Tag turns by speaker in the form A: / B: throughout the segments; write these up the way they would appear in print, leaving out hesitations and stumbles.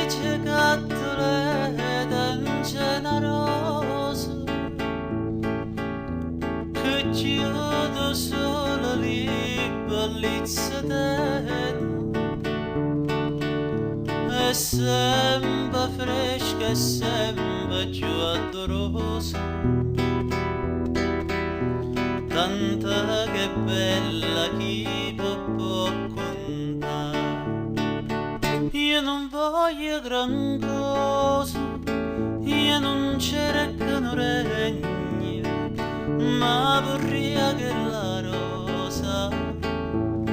A: giocattole d'angenarosa che chiudo solo lì bellezza è sempre fresca e sempre più adorosa, tanta che bella chi può contare. Io non voglio gran cosa, io non cerco regni, ma vorrei che la rosa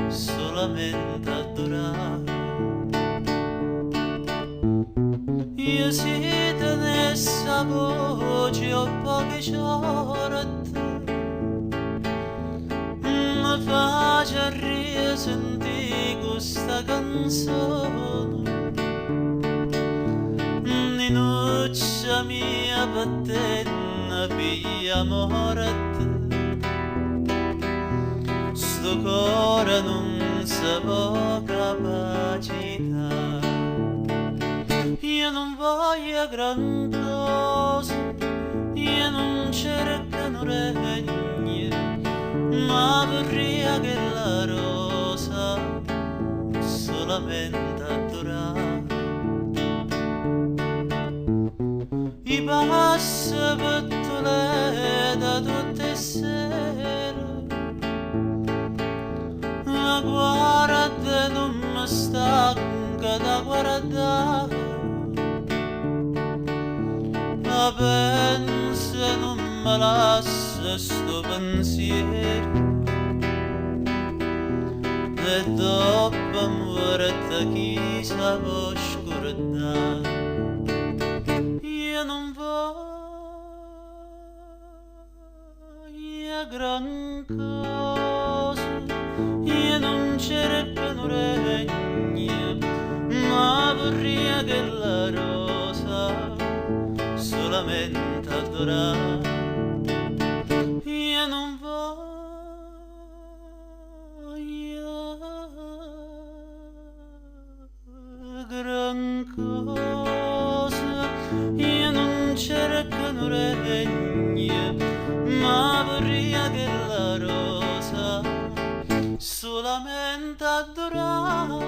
A: solamente adorare. Io si tenesse a voce o poche ore mi faccia risentire questa canzone, ninuccia mia pattenna piglia amore, sto cuore non si può capacità. Io non voglio gran cosa, io non cerco regni, ma vorrei che la rosa solamente adorare. I passi per da tutte le sere, la guarda non mi stanca da guardare. La pensa non me lascia sto pensiero, e dopo morte chi sa può scordare. Io non voglio gran cosa, io non cerco regni, ma vorrei che la rosa solamente adorare. Io non voglio gran cosa, io non cerco regni, ma vorrei che la rosa solamente adorare.